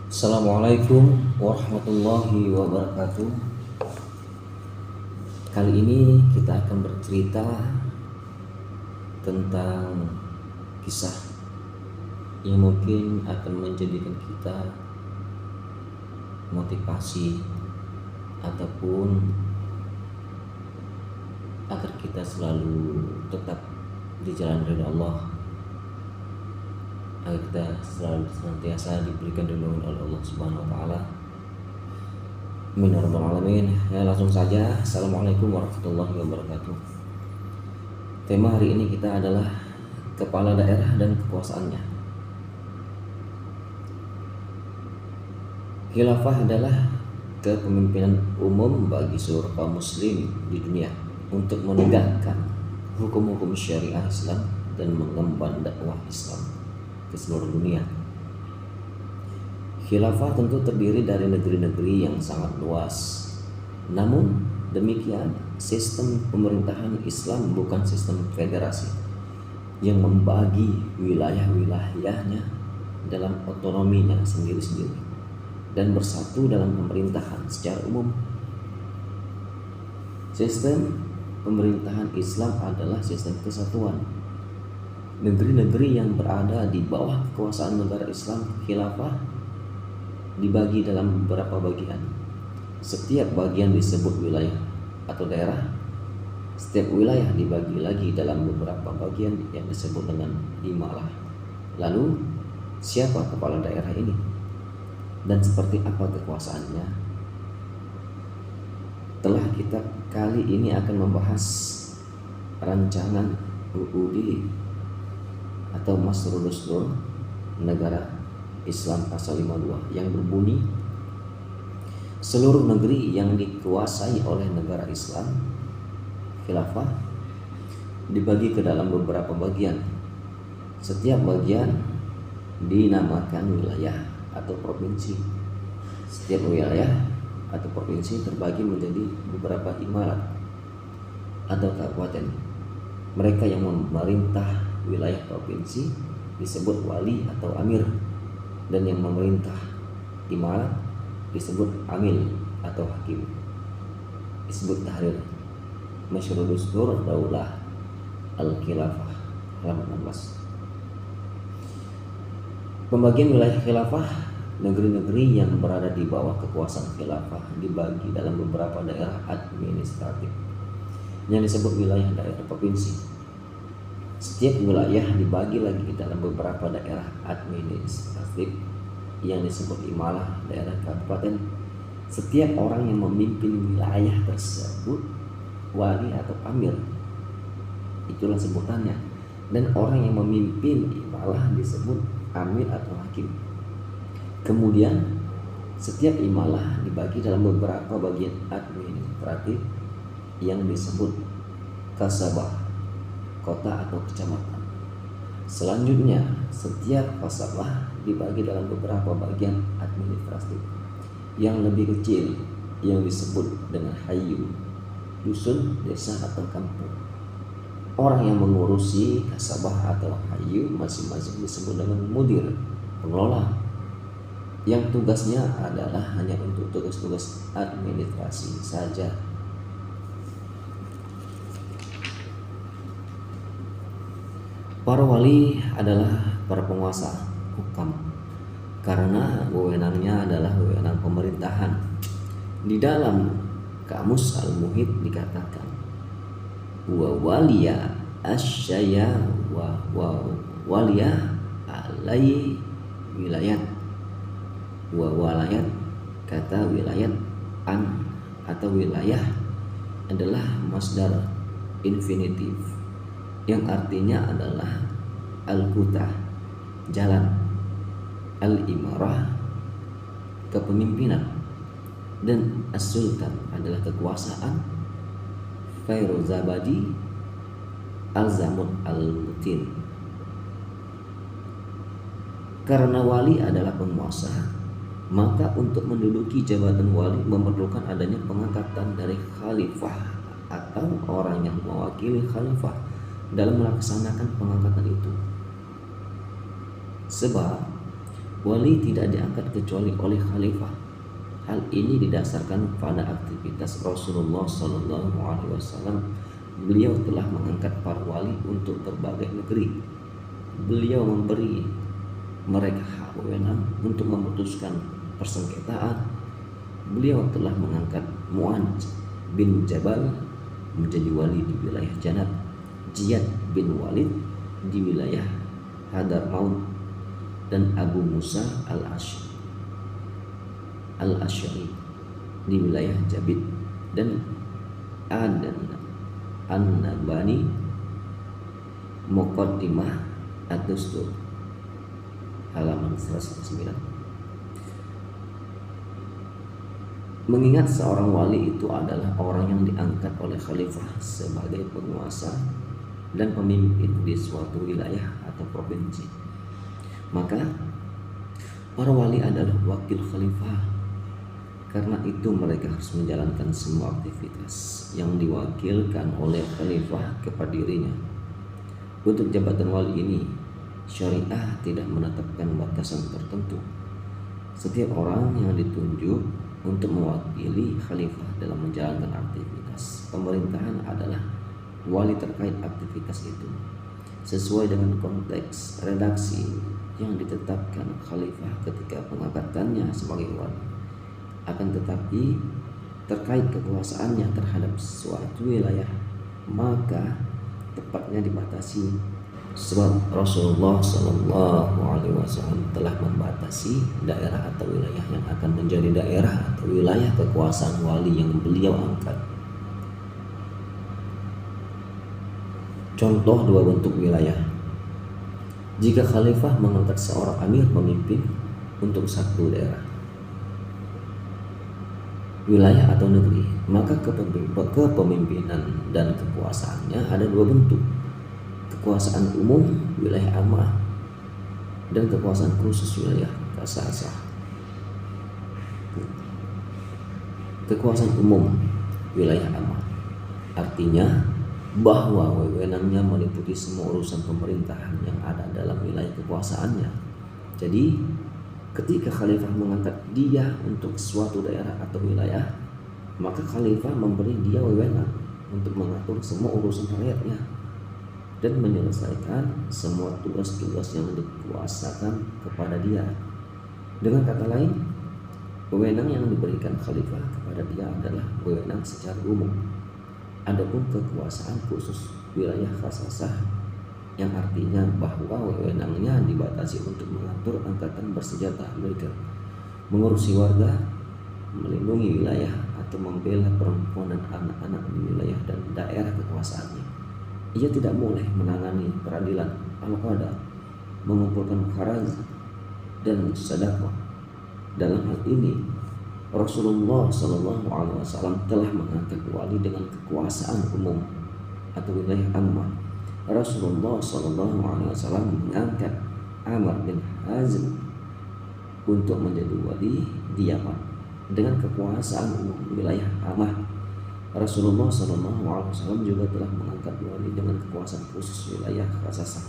Assalamualaikum warahmatullahi wabarakatuh. Kali ini kita akan bercerita tentang kisah yang mungkin akan menjadikan kita motivasi ataupun agar kita selalu tetap di jalan ridha Allah, agar kita selalu senantiasa diberikan ridho oleh Allah Subhanahu wa taala. Amin ya rabbal alamin. Ya, langsung saja. Assalamualaikum warahmatullahi wabarakatuh. Tema hari ini kita adalah kepala daerah dan kekuasaannya. Khilafah adalah kepemimpinan umum bagi seluruh kaum muslim di dunia untuk menegakkan hukum-hukum syariah Islam dan mengemban dakwah Islam ke seluruh dunia. Khilafah tentu terdiri dari negeri-negeri yang sangat luas. Namun demikian, sistem pemerintahan Islam bukan sistem federasi yang membagi wilayah-wilayahnya dalam otonominya sendiri-sendiri dan bersatu dalam pemerintahan secara umum. Sistem pemerintahan Islam adalah sistem kesatuan. Negeri-negeri yang berada di bawah kekuasaan negara Islam khilafah dibagi dalam beberapa bagian. Setiap bagian disebut wilayah atau daerah. Setiap wilayah dibagi lagi dalam beberapa bagian yang disebut dengan imalah. Lalu, siapa kepala daerah ini? Dan seperti apa kekuasaannya? Telah kita kali ini akan membahas rancangan UUD atau Masrur Dustur Negara Islam pasal 52 yang berbunyi seluruh negeri yang dikuasai oleh negara Islam khilafah dibagi ke dalam beberapa bagian. Setiap bagian dinamakan wilayah atau provinsi. Setiap wilayah atau provinsi terbagi menjadi beberapa imarat atau kabupaten. Mereka yang memerintah wilayah provinsi disebut wali atau amir, dan yang memerintah imarat disebut amil atau hakim. Disebut tahrir. Masrur Dustur Daulah Al-Khilafah halaman 16. Pembagian wilayah khilafah, negeri-negeri yang berada di bawah kekuasaan khilafah dibagi dalam beberapa daerah administratif yang disebut wilayah daerah provinsi. Setiap wilayah dibagi lagi dalam beberapa daerah administratif yang disebut imalah daerah kabupaten. Setiap orang yang memimpin wilayah tersebut wali atau amir, itulah sebutannya. Dan orang yang memimpin imalah disebut amir atau hakim. Kemudian setiap imalah dibagi dalam beberapa bagian administratif yang disebut kasabah, kota atau kecamatan. Selanjutnya, setiap kasabah dibagi dalam beberapa bagian administratif yang lebih kecil yang disebut dengan hayu, dusun, desa atau kampung. Orang yang mengurusi kasabah atau hayu masing-masing disebut dengan mudir, pengelola, yang tugasnya adalah hanya untuk tugas-tugas administrasi saja. Para wali adalah para penguasa hukam karena wewenangnya adalah wewenang pemerintahan. Di dalam Kamus Al-Muhit dikatakan wa waliya asyaya wa waliya alai wilayat. Wa walayat, kata wilayat an atau wilayah adalah masdar infinitif yang artinya adalah al-qutah, jalan, al-imarah, kepemimpinan, dan as-sultan adalah kekuasaan, Fairuzabadi, al-zamun al-mutin. Karena wali adalah penguasa, maka untuk menduduki jabatan wali memerlukan adanya pengangkatan dari khalifah atau orang yang mewakili khalifah dalam melaksanakan pengangkatan itu. Sebab Wali tidak diangkat kecuali oleh khalifah. Hal ini didasarkan pada aktivitas Rasulullah SAW. Beliau telah mengangkat para wali untuk berbagai negeri. Beliau memberi mereka hak wewenang untuk memutuskan persengketaan. Beliau telah mengangkat Mu'adz bin Jabal menjadi wali di wilayah Janat, Ziyad bin Walid di wilayah Hadramaut, dan Abu Musa al-Asy'ari di wilayah Jabid, dan An-Nabani Muqaddimah Ad-Dustur halaman 109. Mengingat seorang wali itu adalah orang yang diangkat oleh khalifah sebagai penguasa dan pemimpin di suatu wilayah atau provinsi, maka para wali adalah wakil khalifah. Karena itu mereka harus menjalankan semua aktivitas yang diwakilkan oleh khalifah kepada dirinya. Untuk jabatan wali ini, syariah tidak menetapkan batasan tertentu. Setiap orang yang ditunjuk untuk mewakili khalifah dalam menjalankan aktivitas pemerintahan adalah wali terkait aktivitas itu, sesuai dengan konteks redaksi yang ditetapkan khalifah ketika pengangkatannya sebagai wali. Akan tetapi terkait kekuasaannya terhadap suatu wilayah, maka tepatnya dibatasi, sebab Rasulullah SAW telah membatasi daerah atau wilayah yang akan menjadi daerah atau wilayah kekuasaan wali yang beliau angkat. Contoh dua bentuk wilayah. Jika khalifah mengangkat seorang amir pemimpin untuk satu daerah, wilayah atau negeri, maka kepemimpinan dan kekuasaannya ada dua bentuk: kekuasaan umum wilayah ammah dan kekuasaan khusus wilayah khasasah. Kekuasaan umum wilayah ammah artinya bahwa wewenangnya meliputi semua urusan pemerintahan yang ada dalam wilayah kekuasaannya. Jadi ketika khalifah mengangkat dia untuk suatu daerah atau wilayah, maka khalifah memberi dia wewenang untuk mengatur semua urusan rakyatnya dan menyelesaikan semua tugas-tugas yang dikuasakan kepada dia. Dengan kata lain, wewenang yang diberikan khalifah kepada dia adalah wewenang secara umum. Adapun kekuasaan khusus wilayah khasasah, yang artinya bahwa wewenangnya dibatasi untuk mengatur angkatan bersenjata mereka, mengurusi warga, melindungi wilayah, atau membela perempuan dan anak-anak di wilayah dan daerah kekuasaannya. Ia tidak boleh menangani peradilan al-qada, mengumpulkan kharaz dan sedekah. Dalam hal ini Rasulullah SAW telah mengangkat wali dengan kekuasaan umum atau wilayah ammah. Rasulullah SAW mengangkat Amr bin Hazm untuk menjadi wali di Yaman dengan kekuasaan umum wilayah ammah. Rasulullah SAW juga telah mengangkat wali dengan kekuasaan khusus wilayah khasasah.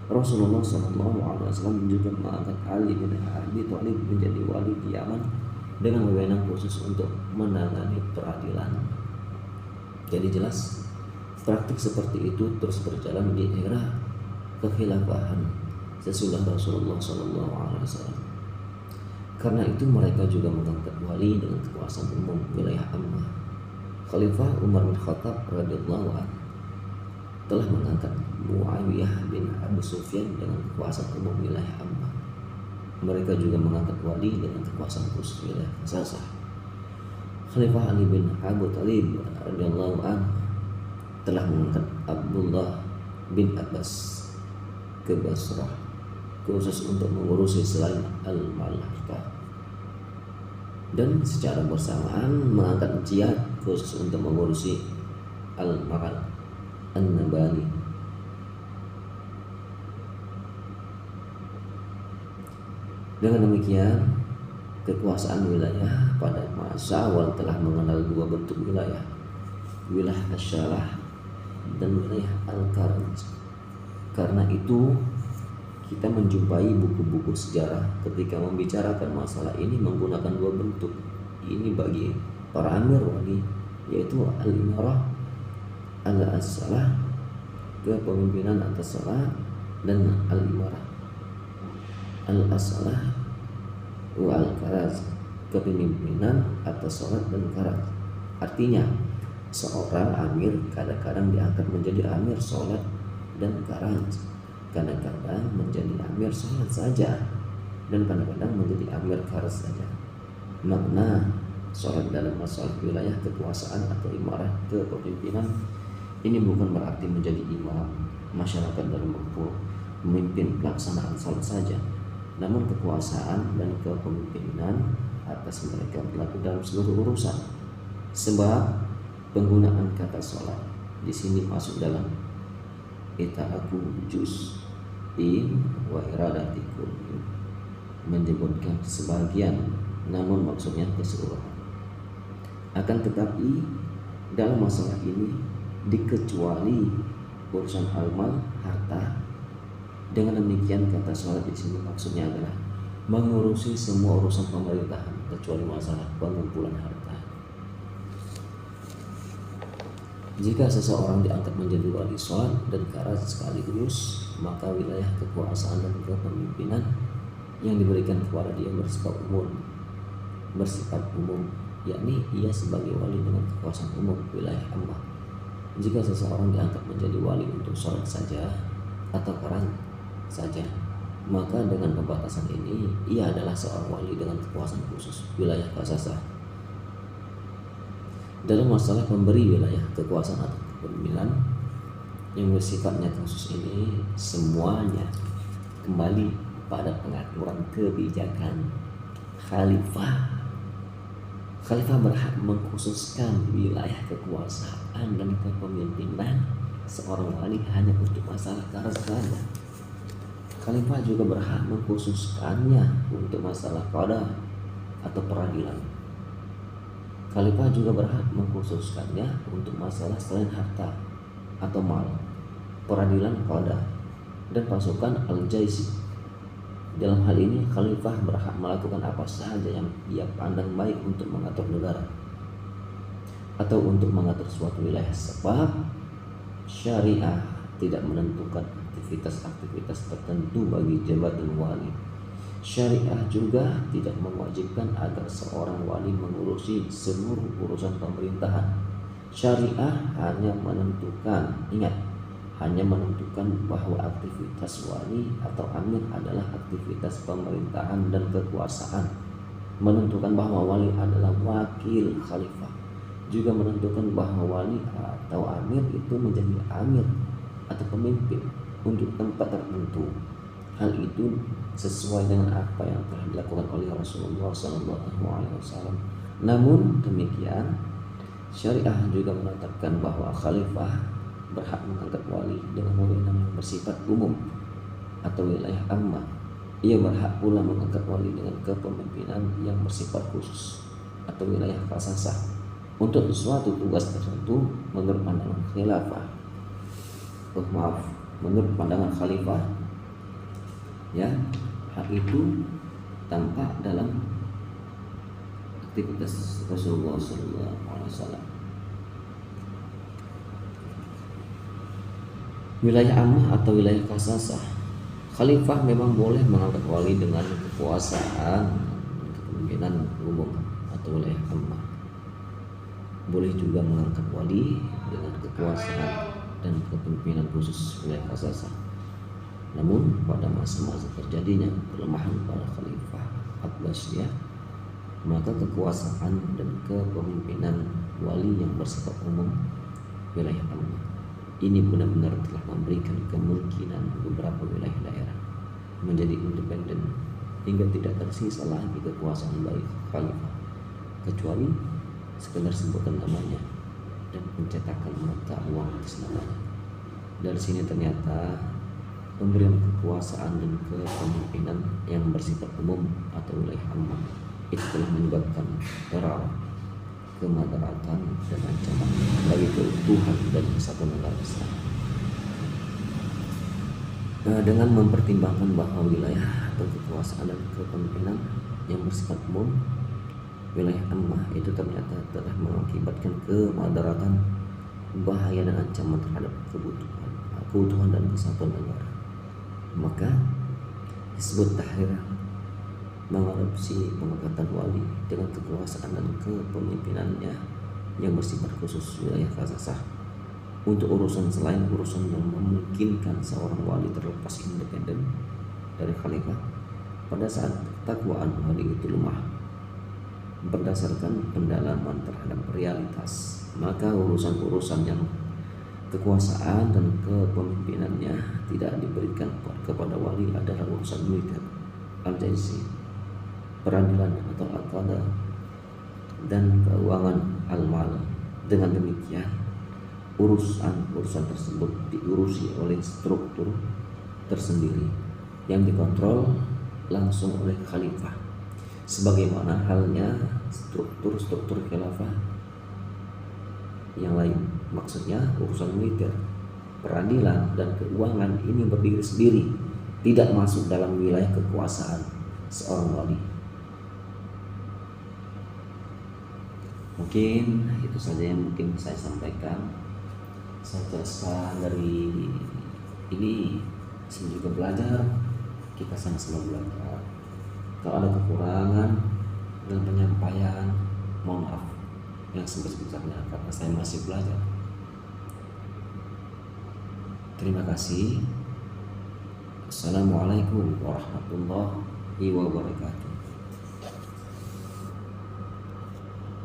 Rasulullah SAW juga mengangkat Ali bin Abi Thalib menjadi wali di Yaman dengan wewenang khusus untuk menangani peradilan. Jadi jelas, praktik seperti itu terus berjalan di era kekhilafahan sesudah Rasulullah SAW. Karena itu mereka juga mengangkat wali dengan kekuasaan umum wilayah ammah. Khalifah Umar bin Khattab radhiyallahu anhu telah mengangkat Muawiyah bin Abu Sufyan dengan kekuasaan umum wilayah ammah. Mereka juga mengangkat wali dengan kekuasaan khusus wilayah khasasah. Khalifah Ali bin Abi Thalib radhiyallahu anhu telah mengangkat Abdullah bin Abbas ke Basrah khusus untuk mengurusi selain al-Malaka, dan secara bersamaan mengangkat Ziyad khusus untuk mengurusi al-Mahal an-Nabani. Dengan demikian, kekuasaan wilayah pada masa awal telah mengenal dua bentuk wilayah, wilayah Asyarah dan wilayah Al-Karaj. Karena itu kita menjumpai buku-buku sejarah ketika membicarakan masalah ini menggunakan dua bentuk. Ini bagi para amir wali, yaitu al-imarah al-as-salah, kepemimpinan atas salat, dan al-imarah al-as-salah wa al-karaz, kepemimpinan atas salat dan karaz. Artinya seorang amir kadang-kadang diangkat menjadi amir salat dan karaz, kadang-kadang menjadi amir salat saja, dan kadang-kadang menjadi amir karaz saja. Makna salat dalam masalah wilayah kekuasaan atau imarah kepemimpinan ini bukan berarti menjadi imam masyarakat dalam memimpin pelaksanaan salat saja, namun kekuasaan dan kepemimpinan atas mereka berlaku dalam seluruh urusan. Sebab penggunaan kata salat di sini masuk dalam ita'aku juz in wa iradatikum, menyebutkan sebagian namun maksudnya keseluruhan. Akan tetapi dalam masalah ini dikecuali urusan almal, harta. Dengan demikian kata salat di sini maksudnya adalah mengurusi semua urusan pemerintahan kecuali masalah pengumpulan harta. Jika seseorang diangkat menjadi wali salat dan karaz sekaligus, maka wilayah kekuasaan dan kepemimpinan yang diberikan kepada dia bersifat umum, yakni ia sebagai wali dengan kekuasaan umum wilayah ammah. Jika seseorang diangkat menjadi wali untuk salat saja atau karaz saja, maka dengan pembatasan ini ia adalah seorang wali dengan kekuasaan khusus wilayah khasasah. Dalam masalah pemberi wilayah kekuasaan atau kepemimpinan yang bersifatnya khusus ini, semuanya kembali pada pengaturan kebijakan khalifah. Khalifah berhak mengkhususkan wilayah kekuasaan dan kepemimpinan seorang wali hanya untuk masalah karaz saja. Khalifah juga berhak mengkhususkannya untuk masalah qada atau peradilan. Khalifah juga berhak mengkhususkannya untuk masalah selain harta atau mal, peradilan qada, dan pasukan al-jaisi. Dalam hal ini khalifah berhak melakukan apa saja yang ia pandang baik untuk mengatur negara atau untuk mengatur suatu wilayah, sebab syariah tidak menentukan aktivitas-aktivitas tertentu bagi jabatan wali. Syariah juga tidak mewajibkan agar seorang wali mengurusi seluruh urusan pemerintahan. Syariah hanya menentukan bahwa aktivitas wali atau amir adalah aktivitas pemerintahan dan kekuasaan, menentukan bahwa wali adalah wakil khalifah, juga menentukan bahwa wali atau amir itu menjadi amir atau pemimpin untuk tempat tertentu. Hal itu sesuai dengan apa yang telah dilakukan oleh Rasulullah SAW. Namun demikian, syariah juga menetapkan bahwa khalifah berhak mengangkat wali dengan wewenang yang bersifat umum atau wilayah ammah. Ia berhak pula mengangkat wali dengan kepemimpinan yang bersifat khusus atau wilayah khasasah untuk suatu tugas tertentu menurut pandangan khilafah. Menurut pandangan khalifah, ya, hal itu tampak dalam aktivitas Rasulullah SAW. Wilayah ammah atau wilayah khasasah, khalifah memang boleh mengangkat wali dengan kekuasaan kepemimpinan umum atau wilayah ammah. Boleh juga mengangkat wali dengan kekuasaan dan kepemimpinan khusus wilayah khasasah. Namun pada masa-masa terjadinya pelemahan para khalifah Abbasiyah, maka kekuasaan dan kepemimpinan wali yang bersifat umum wilayah ammah ini benar-benar telah memberikan kemungkinan beberapa wilayah daerah menjadi independen hingga tidak tersisa lagi kekuasaan bagi khalifah kecuali sekedar sebutan namanya dan pencetakan mata uang atas namanya. Dari sini ternyata pemberian kekuasaan dan kepemimpinan yang bersifat umum atau wilayah ammah itu telah menyebabkan teror, kemadaratan dan ancaman bagi keutuhan dan kesatuan negara Islam. dengan mempertimbangkan bahwa wilayah atau kekuasaan dan kepemimpinan yang bersifat umum, wilayah ammah itu ternyata telah mengakibatkan kemadaratan, bahaya dan ancaman terhadap keutuhan dan kesatuan negara. Maka Hizbut Tahrir mengadopsi pengangkatan wali dengan kekuasaan dan kepemimpinannya yang bersifat khusus wilayah khasasah untuk urusan selain urusan yang memungkinkan seorang wali terlepas independen dari khalifah pada saat ketakwaan wali itu lemah berdasarkan pendalaman terhadap realitas. Maka urusan-urusan yang kekuasaan dan kepemimpinannya tidak diberikan kepada wali adalah urusan militer, al-jaisi, peradilan atau al-qada, dan keuangan al-mal. Dengan demikian urusan tersebut diurusi oleh struktur tersendiri yang dikontrol langsung oleh khalifah, sebagaimana halnya struktur khilafah yang lain. Maksudnya urusan militer, peradilan, dan keuangan ini berdiri sendiri, tidak masuk dalam wilayah kekuasaan seorang wali. Mungkin itu saja yang mungkin saya sampaikan. Saya jelaskan dari ini, saya juga belajar, kita sama-sama belajar. Kalau ada kekurangan dalam penyampaian, mohon maaf yang sebesar-besarnya karena saya masih belajar. Terima kasih. Assalamualaikum warahmatullahi wabarakatuh.